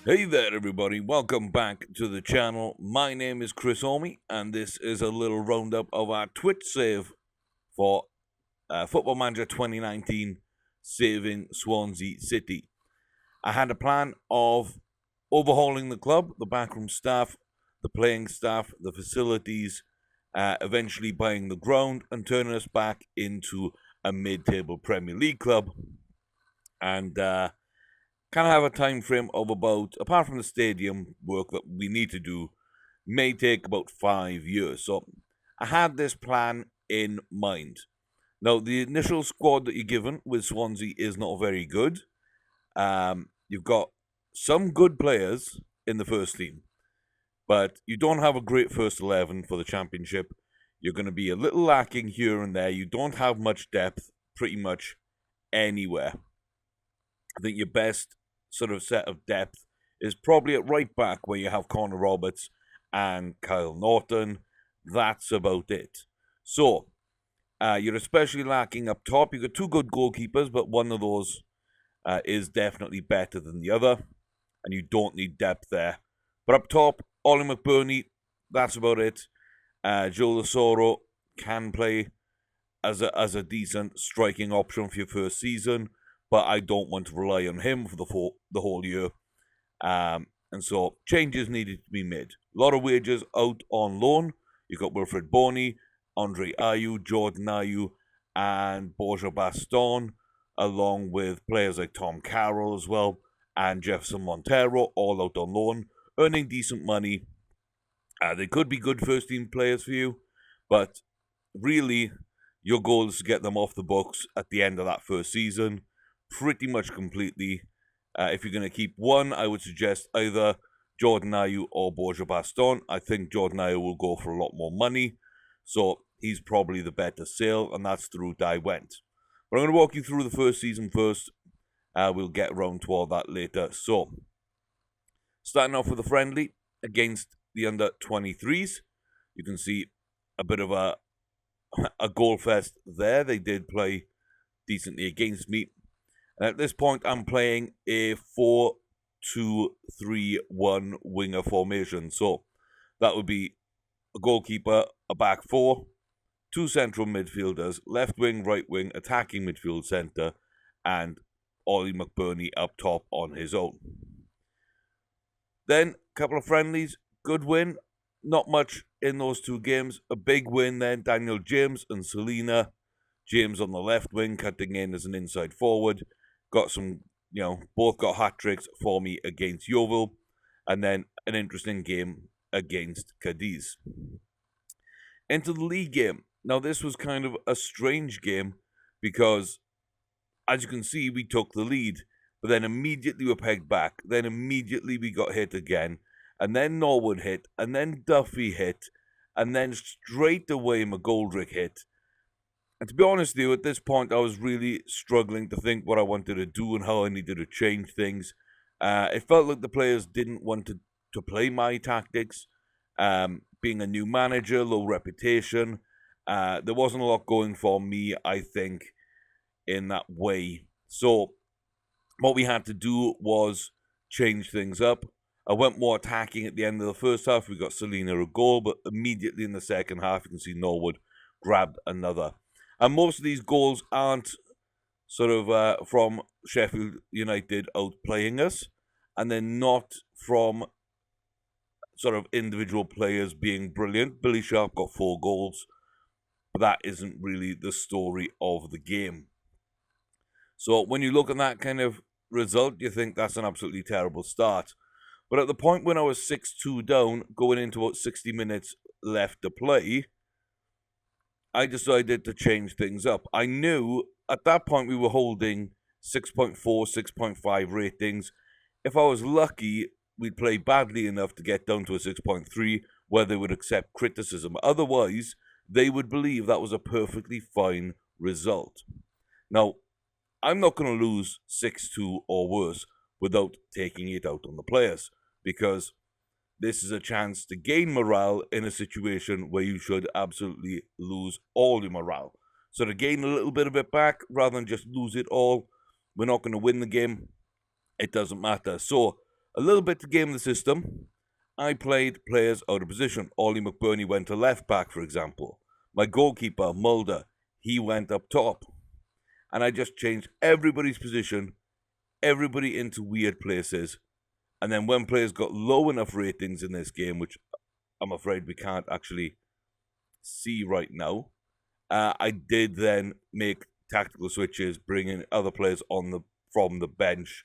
Hey there, everybody. Welcome back to the channel. My name is Chris Omi, and this is a little roundup of our Twitch save for Football Manager 2019 saving Swansea City. I had a plan of overhauling the club, the backroom staff, the playing staff, the facilities, eventually buying the ground and turning us back into a mid-table Premier League club. And kind of have a time frame of about, apart from the stadium work that we need to do, may take about 5 years. So I had this plan in mind. Now, the initial squad that you're given with Swansea is not very good. You've got some good players in the first team, but you don't have a great first 11 for the Championship. You're going to be a little lacking here and there. You don't have much depth pretty much anywhere. I think your best sort of set of depth is probably at right back, where you have Connor Roberts and Kyle Norton. That's about it. So, you're especially lacking up top. You've got two good goalkeepers, but one of those is definitely better than the other, and you don't need depth there. But up top, Ollie McBurney, that's about it. Joe Lasoro can play as a decent striking option for your first season, but I don't want to rely on him for the whole year. And so changes needed to be made. A lot of wages out on loan. You've got Wilfred Boney, Andre Ayew, Jordan Ayew, and Borja Baston, along with players like Tom Carroll as well, and Jefferson Montero, all out on loan, earning decent money. They could be good first-team players for you, but really, your goal is to get them off the books at the end of that first season, pretty much completely. If you're going to keep one, I would suggest either Jordan Ayew or Borja Baston. I think Jordan Ayew will go for a lot more money, so he's probably the better sale, and that's the route I went. But I'm going to walk you through the first season first. We'll get around to all that later. So, starting off with a friendly against the under-23s. You can see a bit of a goal fest there. They did play decently against me. And at this point, I'm playing a 4-2-3-1 winger formation. So that would be a goalkeeper, a back four, two central midfielders, left wing, right wing, attacking midfield centre, and Ollie McBurney up top on his own. Then, a couple of friendlies, good win. Not much in those two games. A big win then, Daniel James and Selena. James on the left wing, cutting in as an inside forward. Got some, both got hat-tricks for me against Yeovil. And then an interesting game against Cadiz. Into the league game. Now, this was kind of a strange game because, as you can see, we took the lead. But then immediately we were pegged back. Then immediately we got hit again. And then Norwood hit. And then Duffy hit. And then straight away McGoldrick hit. And to be honest with you, at this point, I was really struggling to think what I wanted to do and how I needed to change things. It felt like the players didn't want to play my tactics. Being a new manager, low reputation, there wasn't a lot going for me, I think, in that way. So what we had to do was change things up. I went more attacking at the end of the first half. We got Selena a goal, but immediately in the second half, you can see Norwood grabbed another. And most of these goals aren't sort of from Sheffield United outplaying us, and they're not from sort of individual players being brilliant. Billy Sharp got 4 goals, but that isn't really the story of the game. So when you look at that kind of result, you think that's an absolutely terrible start. But at the point when I was 6-2 down, going into about 60 minutes left to play, I decided to change things up. I knew at that point we were holding 6.4, 6.5 ratings. If I was lucky, we'd play badly enough to get down to a 6.3 where they would accept criticism. Otherwise, they would believe that was a perfectly fine result. Now, I'm not going to lose 6-2 or worse without taking it out on the players, because this is a chance to gain morale in a situation where you should absolutely lose all your morale. So to gain a little bit of it back, rather than just lose it all, we're not going to win the game. It doesn't matter. So A little bit to game the system. I played players out of position. Ollie McBurney went to left back, for example. My goalkeeper, Mulder, he went up top. And I just changed everybody's position, everybody into weird places. And then when players got low enough ratings in this game, which I'm afraid we can't actually see right now, I did then make tactical switches, bringing other players from the bench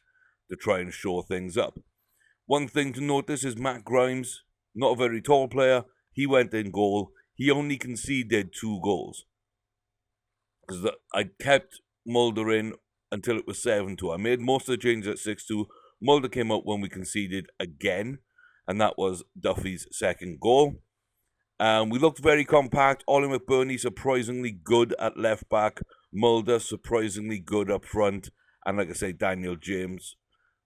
to try and shore things up. One thing to notice is Matt Grimes, not a very tall player. He went in goal. He only conceded 2 goals. Because I kept Mulder in until it was 7-2. I made most of the changes at 6-2. Mulder came out when we conceded again, and that was Duffy's second goal. We looked very compact. Ollie McBurney surprisingly good at left back. Mulder surprisingly good up front. And like I say, Daniel James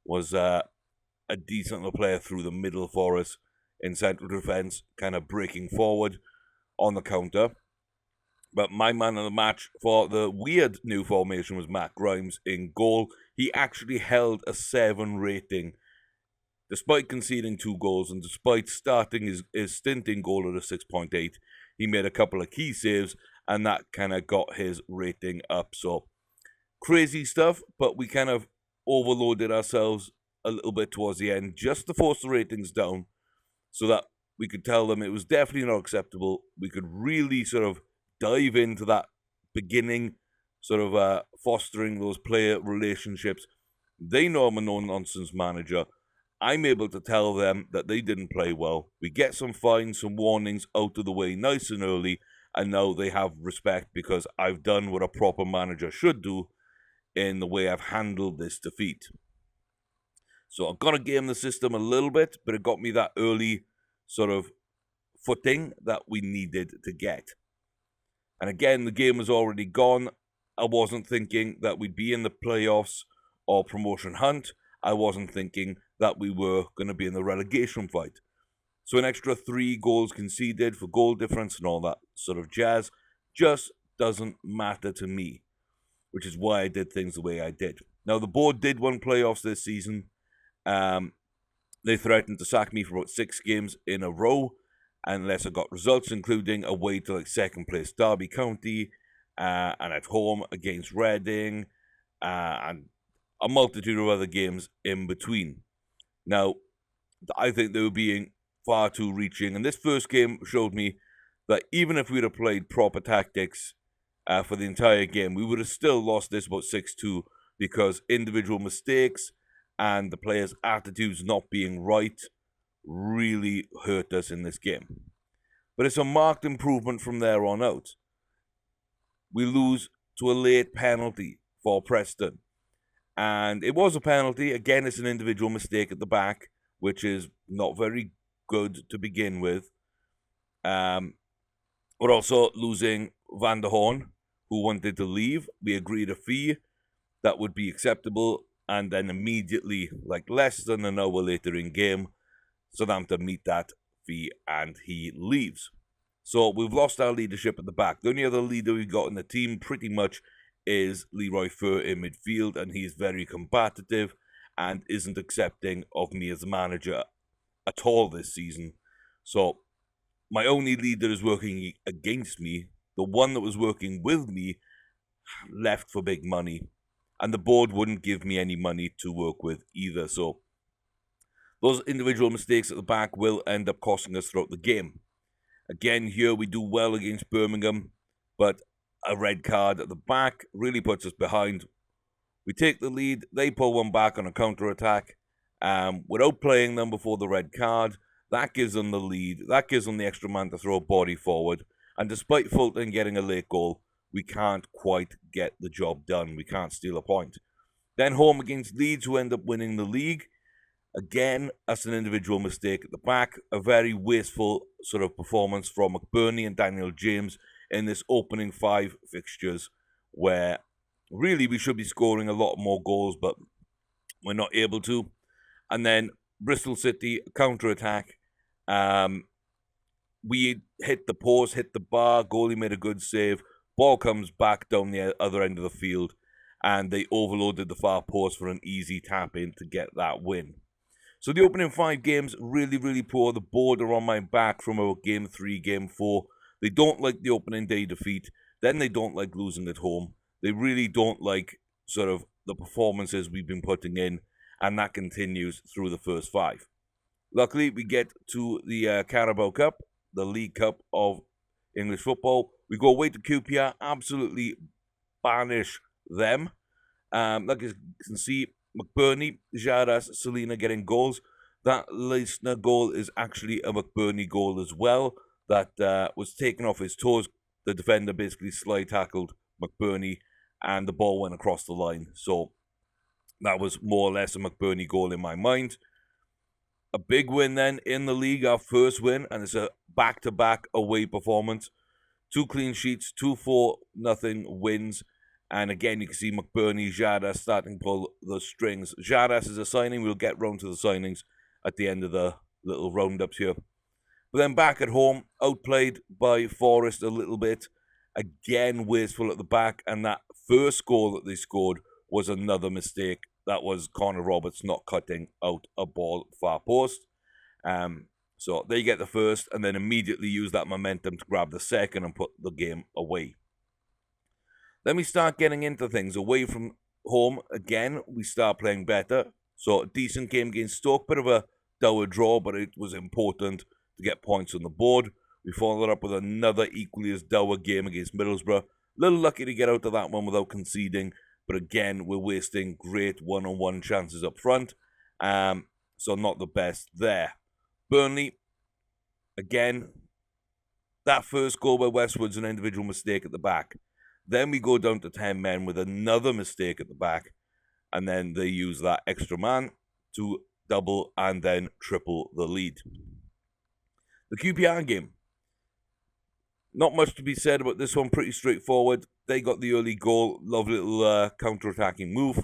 was a decent little player through the middle for us in central defence, kind of breaking forward on the counter. But my man of the match for the weird new formation was Matt Grimes in goal. He actually held a 7 rating, despite conceding 2 goals and despite starting his stint in goal at a 6.8. He made a couple of key saves, and that kind of got his rating up. So, crazy stuff, but we kind of overloaded ourselves a little bit towards the end, just to force the ratings down, so that we could tell them it was definitely not acceptable. We could really sort of dive into that beginning, sort of fostering those player relationships. They know I'm a no-nonsense manager. I'm able to tell them that they didn't play well. We get some fines, some warnings out of the way nice and early, and now they have respect because I've done what a proper manager should do in the way I've handled this defeat. So I'm going to game the system a little bit, but it got me that early sort of footing that we needed to get. And again, the game was already gone. I wasn't thinking that we'd be in the playoffs or promotion hunt. I wasn't thinking that we were going to be in the relegation fight. So an extra 3 goals conceded for goal difference and all that sort of jazz just doesn't matter to me, which is why I did things the way I did. Now, the board did win playoffs this season. They threatened to sack me for about 6 games in a row unless I got results, including away to like second place Derby County and at home against Reading and a multitude of other games in between. Now, I think they were being far too reaching, and this first game showed me that even if we'd have played proper tactics for the entire game, we would have still lost this about 6-2 because individual mistakes and the players' attitudes not being right really hurt us in this game. But it's a marked improvement from there on out. We lose to a late penalty for Preston. And it was a penalty. Again, it's an individual mistake at the back, which is not very good to begin with. We're also losing Van der Horn, who wanted to leave. We agreed a fee that would be acceptable, and then immediately, like less than an hour later in game, Southampton meet that fee and he leaves. So we've lost our leadership at the back. The only other leader we've got in the team pretty much is Leroy Fer in midfield, and he's very combative and isn't accepting of me as a manager at all this season. So my only leader is working against me. The one that was working with me left for big money, and the board wouldn't give me any money to work with either. So those individual mistakes at the back will end up costing us throughout the game. Again, here we do well against Birmingham, but a red card at the back really puts us behind. We take the lead, they pull one back on a counter-attack. Without playing them before the red card, that gives them the lead. That gives them the extra man to throw a body forward. And despite Fulton getting a late goal, we can't quite get the job done. We can't steal a point. Then home against Leeds, who end up winning the league. Again, that's an individual mistake at the back. A very wasteful sort of performance from McBurney and Daniel James in this opening 5 fixtures, where really we should be scoring a lot more goals, but we're not able to. And then Bristol City, counter-attack. We hit the post, hit the bar, goalie made a good save, ball comes back down the other end of the field, and they overloaded the far post for an easy tap-in to get that win. So the opening 5 games, really, really poor. The board are on my back from about game 3, game 4. They don't like the opening day defeat. Then they don't like losing at home. They really don't like sort of the performances we've been putting in, and that continues through the first 5. Luckily, we get to the Carabao Cup, the League Cup of English football. We go away to QPR, absolutely banish them. Like you can see, McBurney, Jaras, Selina getting goals. That Leisner goal is actually a McBurney goal as well. That was taken off his toes. The defender basically slide tackled McBurney, and the ball went across the line. So that was more or less a McBurney goal in my mind. A big win then in the league, our first win, and it's a back-to-back away performance. 2 clean sheets, 2 4-0 wins. And again, you can see McBurney, Jaras starting to pull the strings. Jaras is a signing. We'll get round to the signings at the end of the little roundups here. But then back at home, outplayed by Forest a little bit. Again, wasteful at the back. And that first goal that they scored was another mistake. That was Connor Roberts not cutting out a ball far post. So they get the first and then immediately use that momentum to grab the second and put the game away. Then we start getting into things. Away from home, again, we start playing better. So a decent game against Stoke. Bit of a dour draw, but it was important to get points on the board. We followed up with another equally as dour game against Middlesbrough. A little lucky to get out of that one without conceding. But again, we're wasting great one-on-one chances up front. So not the best there. Burnley, again, that first goal by Westwood's an individual mistake at the back. Then we go down to 10 men with another mistake at the back. And then they use that extra man to double and then triple the lead. The QPR game. Not much to be said about this one. Pretty straightforward. They got the early goal. Lovely little counter-attacking move.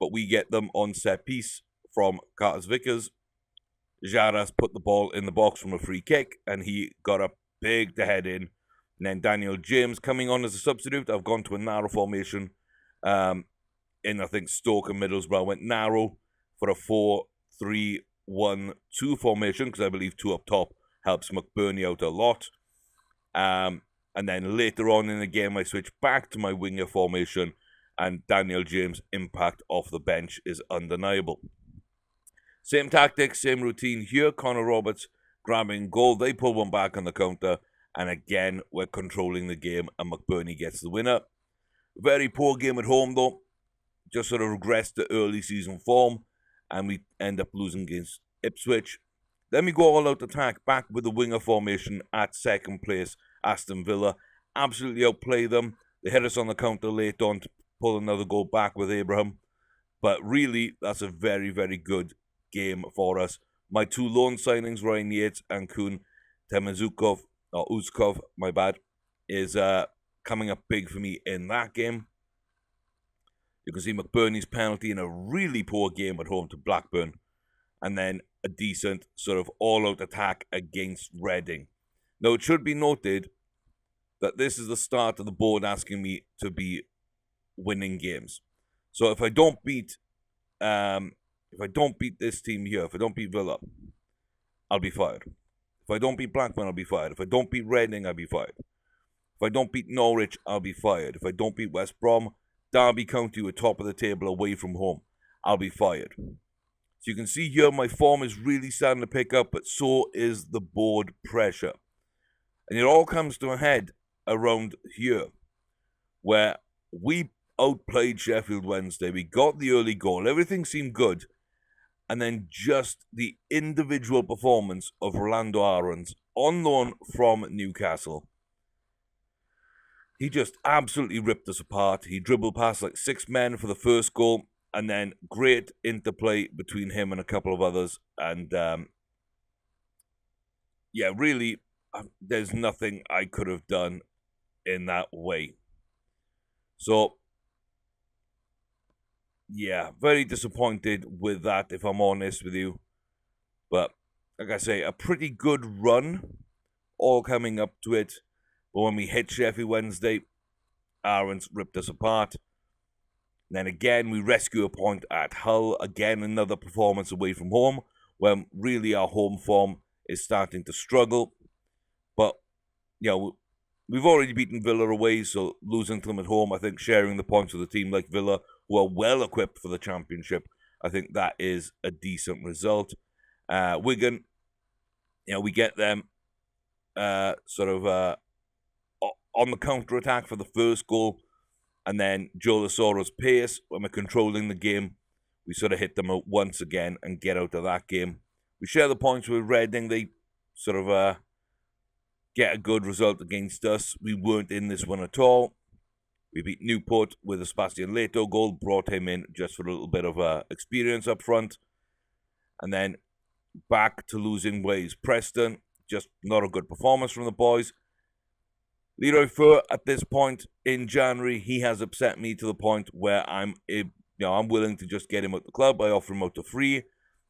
But we get them on set piece from Carter's Vickers. Jaras put the ball in the box from a free kick. And he got up big to head in. And then Daniel James coming on as a substitute. I've gone to a narrow formation. In, I think, Stoke and Middlesbrough. Went narrow for a 4-3-1-2 formation. Because I believe 2 up top helps McBurney out a lot. And then later on in the game, I switch back to my winger formation. And Daniel James' impact off the bench is undeniable. Same tactics, same routine here. Connor Roberts grabbing goal. They pull one back on the counter. And again, we're controlling the game, and McBurney gets the winner. Very poor game at home, though. Just sort of regressed to early season form, and we end up losing against Ipswich. Then we go all-out attack, back with the winger formation at second place, Aston Villa. Absolutely outplay them. They hit us on the counter late on to pull another goal back with Abraham. But really, that's a very, very good game for us. My 2 loan signings, Ryan Yates and Kun Temazukov, or Uzkov, my bad, is coming up big for me in that game. You can see McBurney's penalty in a really poor game at home to Blackburn. And then a decent sort of all-out attack against Reading. Now, it should be noted that this is the start of the board asking me to be winning games. So if I don't beat this team here, if I don't beat Villa, I'll be fired. If I don't beat Blackburn, I'll be fired. If I don't beat Reading, I'll be fired. If I don't beat Norwich, I'll be fired. If I don't beat West Brom, Derby County were top of the table away from home, I'll be fired. So you can see here my form is really starting to pick up, but so is the board pressure. And it all comes to a head around here, where we outplayed Sheffield Wednesday. We got the early goal. Everything seemed good. And then just the individual performance of Rolando Aarons on loan from Newcastle. He just absolutely ripped us apart. He dribbled past like 6 men for the first goal. And then great interplay between him and a couple of others. And really, there's nothing I could have done in that way. So, yeah, very disappointed with that, if I'm honest with you. But, like I say, a pretty good run, all coming up to it. But when we hit Sheffield Wednesday, Aarons ripped us apart. And then again, we rescue a point at Hull. Again, another performance away from home. when really our home form is starting to struggle. But, we've already beaten Villa away, so losing to them at home, I think sharing the points with a team like Villa, who are well equipped for the Championship, I think that is a decent result. Wigan, we get them on the counter-attack for the first goal, and then Joe Lasoro's pace, when we're controlling the game, we sort of hit them out once again and get out of that game. We share the points with Reading. They get a good result against us. We weren't in this one at all. We beat Newport with a Sebastian Leto goal, brought him in just for a little bit of experience up front. And then back to losing ways. Preston, just not a good performance from the boys. Leroy Fer, at this point in January, he has upset me to the point where I'm willing to just get him out the club. I offer him out to free.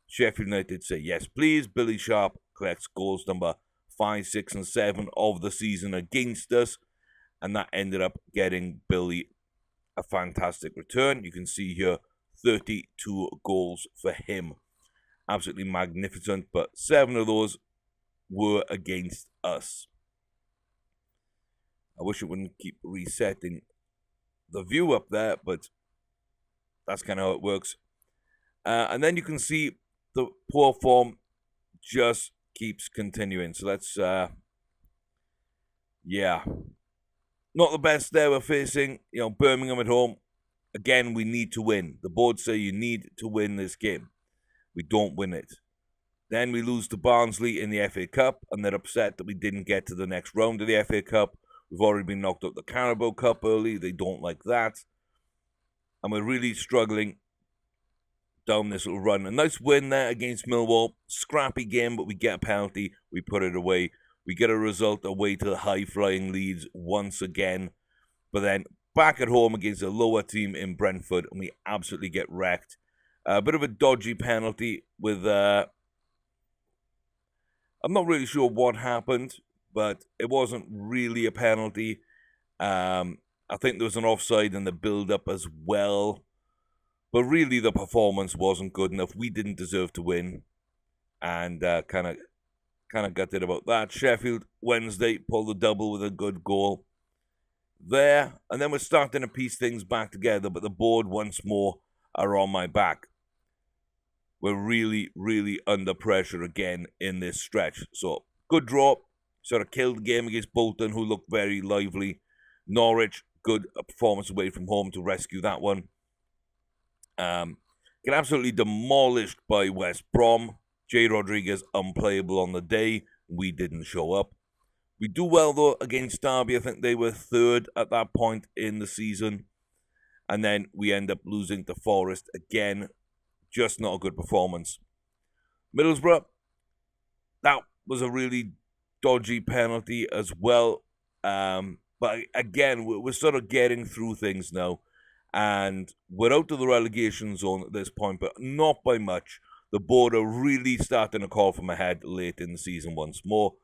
Sheffield United say, yes, please. Billy Sharp collects goals number 5, 6, and 7 of the season against us. And that ended up getting Billy a fantastic return. You can see here 32 goals for him. Absolutely magnificent, but 7 of those were against us. I wish it wouldn't keep resetting the view up there, but that's kind of how it works. And then you can see the poor form just keeps continuing. So let's, not the best there. We're facing, Birmingham at home. Again, we need to win. The board say you need to win this game. We don't win it. Then we lose to Barnsley in the FA Cup, and they're upset that we didn't get to the next round of the FA Cup. We've already been knocked out the Carabao Cup early. They don't like that. And we're really struggling down this little run. A nice win there against Millwall. Scrappy game, but we get a penalty. We put it away. We get a result away to the high-flying Leeds once again. But then back at home against a lower team in Brentford, and we absolutely get wrecked. A bit of a dodgy penalty with... I'm not really sure what happened, but it wasn't really a penalty. I think there was an offside in the build-up as well. But really, the performance wasn't good enough. We didn't deserve to win. And kind of gutted about that. Sheffield, Wednesday, pulled the double with a good goal there. And then we're starting to piece things back together, but the board once more are on my back. We're really, really under pressure again in this stretch. So, good draw. Sort of killed the game against Bolton, who looked very lively. Norwich, good performance away from home to rescue that one. Get absolutely demolished by West Brom. Jay Rodriguez unplayable on the day. We didn't show up. We do well, though, against Derby. I think they were third at that point in the season. And then we end up losing to Forest again. Just not a good performance. Middlesbrough, that was a really dodgy penalty as well. But again, we're sort of getting through things now. And we're out of the relegation zone at this point, but not by much. The board are really starting to call from ahead late in the season once more.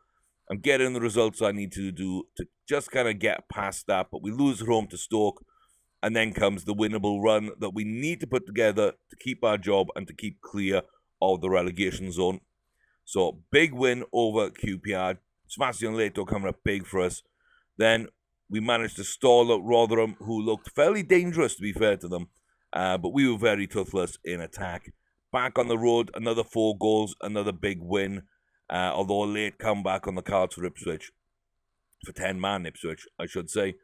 I'm getting the results I need to do to just kind of get past that. But we lose at home to Stoke. And then comes the winnable run that we need to put together to keep our job and to keep clear of the relegation zone. So, big win over QPR. Sebastian Leto coming up big for us. Then we managed to stall out Rotherham, who looked fairly dangerous, to be fair to them. But we were very toothless in attack. Back on the road, another 4 goals, another big win. Although a late comeback on the cards for Ipswich. For 10-man Ipswich, I should say.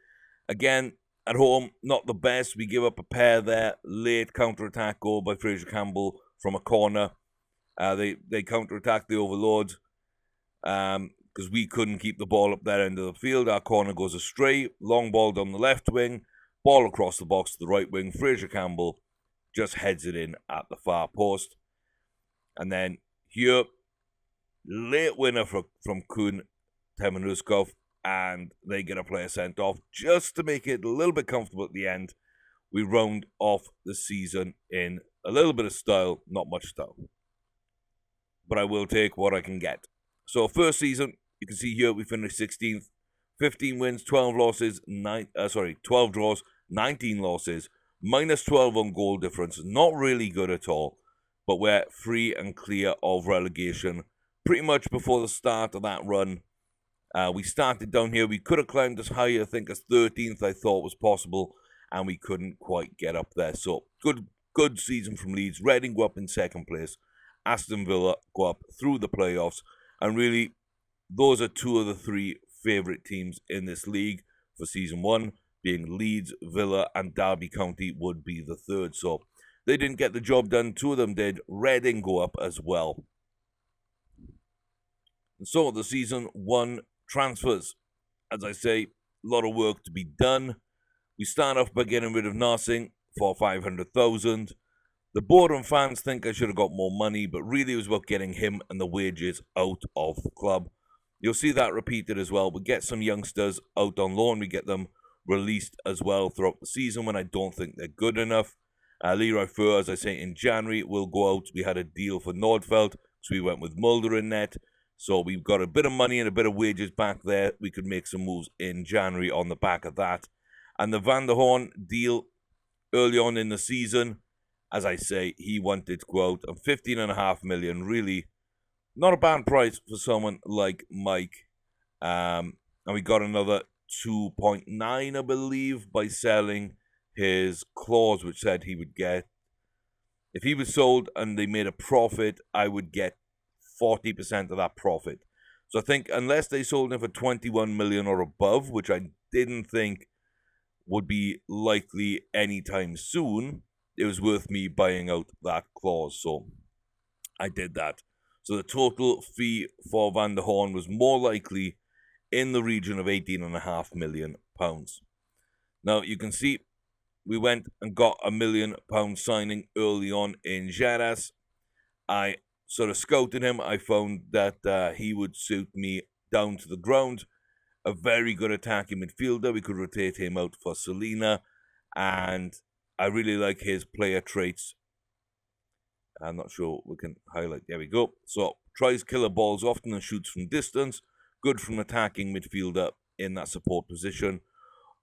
Again, at home, not the best. We give up a pair there. Late counter-attack goal by Fraser Campbell from a corner. They counter-attack the Overlords because we couldn't keep the ball up that end of the field. Our corner goes astray. Long ball down the left wing. Ball across the box to the right wing. Fraser Campbell just heads it in at the far post. And then here, late winner from Kuhn Temenuskov. And they get a player sent off just to make it a little bit comfortable at the end. We round off the season in a little bit of style, not much style. But I will take what I can get. So first season, you can see here we finished 16th. 15 wins, 12 losses, 12 draws, 19 losses, minus 12 on goal difference. Not really good at all. but we're free and clear of relegation. Pretty much before the start of that run, we started down here. We could have climbed as high, I think, as 13th, I thought was possible, and we couldn't quite get up there. So, good season from Leeds. Reading go up in second place. Aston Villa go up through the playoffs. And really, those are two of the three favourite teams in this league for season one, being Leeds, Villa, and Derby County would be the third. So, they didn't get the job done. Two of them did. Reading go up as well. And so, the season one transfers. As I say, a lot of work to be done. We start off by getting rid of Narsing for 500,000. The board and fans think I should have got more money, but really it was about getting him and the wages out of the club. You'll see that repeated as well. We get some youngsters out on loan. We get them released as well throughout the season when I don't think they're good enough. Leroy Fer, as I say, in January will go out. We had a deal for Nordfeldt, so we went with Mulder in net. So we've got a bit of money and a bit of wages back there. We could make some moves in January on the back of that. And the Van der Horn deal early on in the season, as I say, he wanted to go out. And 15.5 million, really not a bad price for someone like Mike. And we got another 2.9, I believe, by selling his clause, which said he would get, if he was sold and they made a profit, I would get 40% of that profit. So I think unless they sold him for 21 million or above, which I didn't think would be likely anytime soon, it was worth me buying out that clause. So I did that. So the total fee for Van der Horn was more likely in the region of £18.5 million. Now you can see we went and got £1 million signing early on in Geras. I sort of scouted him. I found that he would suit me down to the ground. A very good attacking midfielder. We could rotate him out for Selena. And I really like his player traits. I'm not sure we can highlight. There we go. So, tries killer balls often and shoots from distance. Good from attacking midfielder in that support position.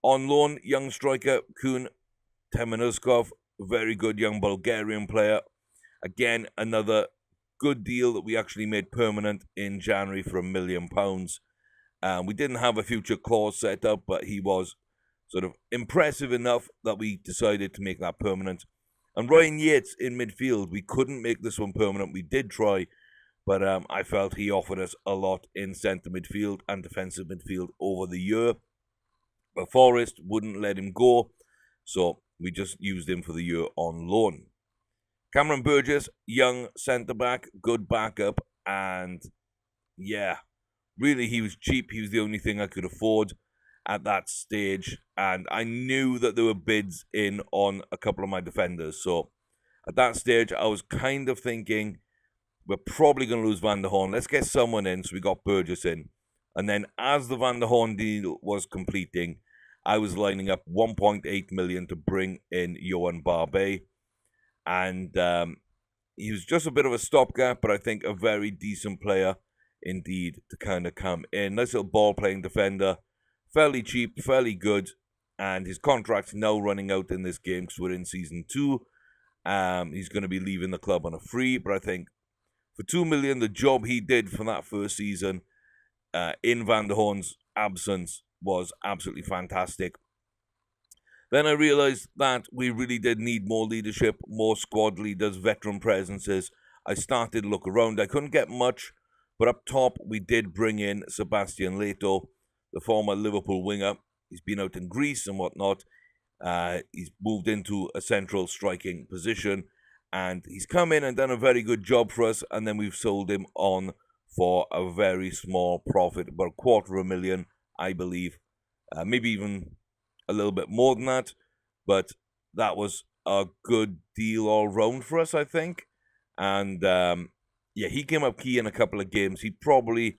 On loan, young striker Kun Temenuskov. Very good young Bulgarian player. Again, another good deal that we actually made permanent in January for £1 million. We didn't have a future clause set up, but he was sort of impressive enough that we decided to make that permanent. And Ryan Yates in midfield, we couldn't make this one permanent. We did try, but I felt he offered us a lot in centre midfield and defensive midfield over the year. But Forest wouldn't let him go, so we just used him for the year on loan. Cameron Burgess, young centre-back, good backup, and yeah, really he was cheap. He was the only thing I could afford at that stage, and I knew that there were bids in on a couple of my defenders. So at that stage, I was kind of thinking, we're probably going to lose Van der Horn. Let's get someone in, so we got Burgess in. And then as the Van der Horn deal was completing, I was lining up 1.8 million to bring in Johan Barbet. And he was just a bit of a stopgap, but I think a very decent player indeed to kind of come in. Nice little ball-playing defender, fairly cheap, fairly good, and his contract's now running out in this game because we're in Season 2. He's going to be leaving the club on a free, but I think for 2 million, the job he did for that first season in Van der Horn's absence was absolutely fantastic. Then I realized that we really did need more leadership, more squad leaders, veteran presences. I started to look around. I couldn't get much, but up top we did bring in Sebastian Leto, the former Liverpool winger. He's been out in Greece and whatnot. He's moved into a central striking position, and he's come in and done a very good job for us, and then we've sold him on for a very small profit, about $250,000, I believe. Maybe even a little bit more than that, but that was a good deal all round for us, I think. And yeah, he came up key in a couple of games. He probably,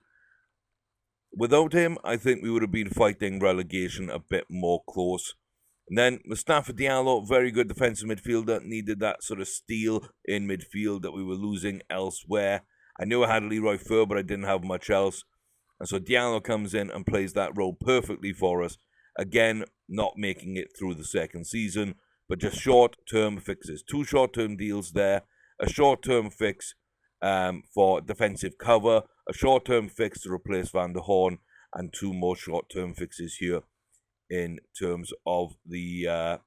without him, I think we would have been fighting relegation a bit more close. And then Mustafa Diallo, very good defensive midfielder, needed that sort of steal in midfield that we were losing elsewhere. I knew I had Leroy Fer, but I didn't have much else. And so Diallo comes in and plays that role perfectly for us. Again, not making it through the second season, but just short-term fixes. 2 short-term deals there, a short-term fix for defensive cover, a short-term fix to replace Van der Horn, and 2 more short-term fixes here in terms of the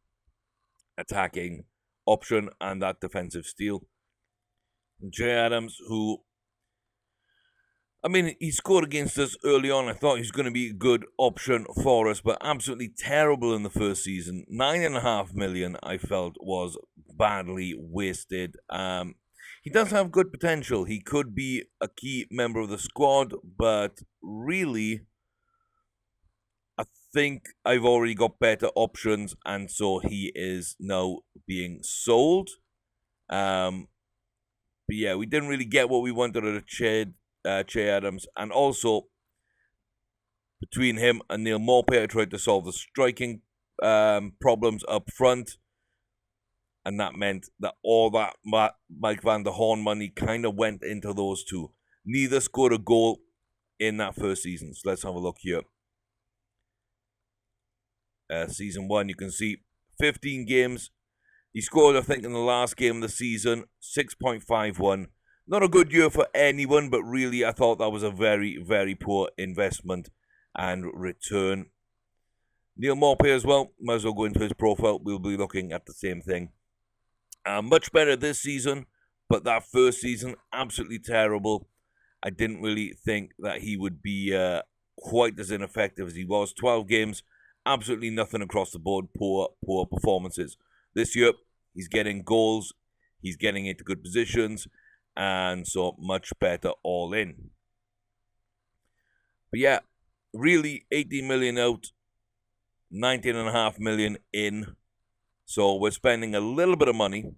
attacking option and that defensive steal. Jay Adams, who, I mean, he scored against us early on. I thought he was going to be a good option for us, but absolutely terrible in the first season. 9.5 million, I felt, was badly wasted. He does have good potential. He could be a key member of the squad, but really, I think I've already got better options, and so he is now being sold. But yeah, we didn't really get what we wanted out of Che Adams, and also between him and Neil Maupay, I tried to solve the striking problems up front, and that meant that all that Mike Van der Horn money kind of went into those two. Neither scored a goal in that first season, so let's have a look here. Season 1, you can see 15 games. He scored, I think, in the last game of the season, 6.51. Not a good year for anyone, but really I thought that was a very, very poor investment and return. Neil Maupay as well, might as well go into his profile. We'll be looking at the same thing. Much better this season, but that first season, absolutely terrible. I didn't really think that he would be quite as ineffective as he was. 12 games, absolutely nothing across the board, poor performances. This year, he's getting goals, he's getting into good positions, and so much better all in. But yeah, really 18 million out, 19.5 million in. So we're spending a little bit of money,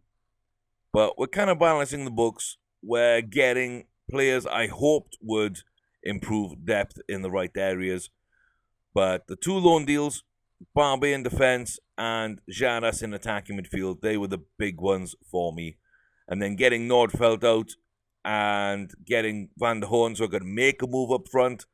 but we're kind of balancing the books. We're getting players I hoped would improve depth in the right areas. But the 2 loan deals, Barbie in defense and Jaras in attacking midfield, they were the big ones for me. And then getting Nordfeldt out and getting Van der Horn so I could make a move up front,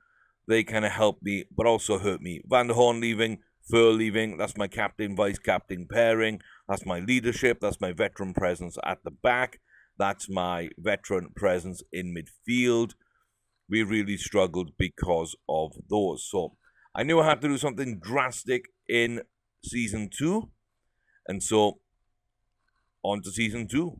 they kind of helped me, but also hurt me. Van der Horn leaving, Fur leaving, that's my captain, vice-captain pairing. That's my leadership, that's my veteran presence at the back. That's my veteran presence in midfield. We really struggled because of those. So I knew I had to do something drastic in Season 2. And so, on to Season 2.